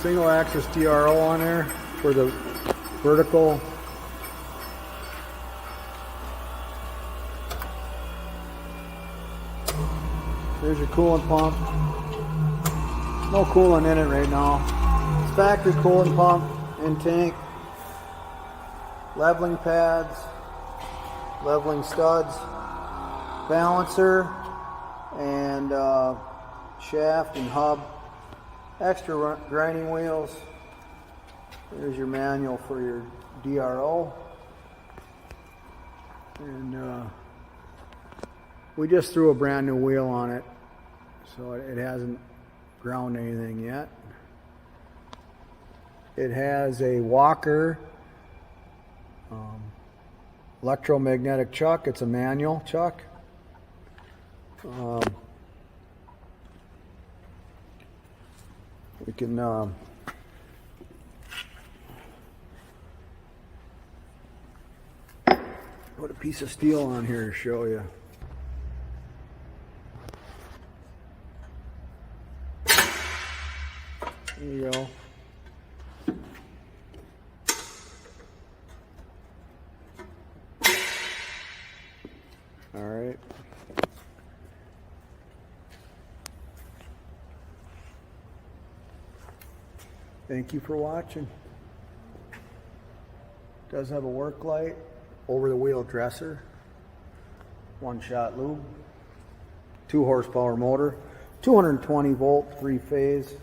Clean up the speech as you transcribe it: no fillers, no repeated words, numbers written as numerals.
single axis DRO on there for the vertical. There's your coolant pump. No coolant in it right now. It's factory coolant pump in tank. Leveling pads, leveling studs, balancer, and shaft and hub. Extra grinding wheels. There's your manual for your DRO. And we just threw a brand new wheel on it, so it hasn't ground anything yet. It has a Walker electromagnetic chuck. It's a manual chuck. We can put a piece of steel on here to show you. There you go. All right. Thank you for watching. Does have a work light, over the wheel dresser, 1-shot lube, 2 horsepower motor, 220 volt 3-phase.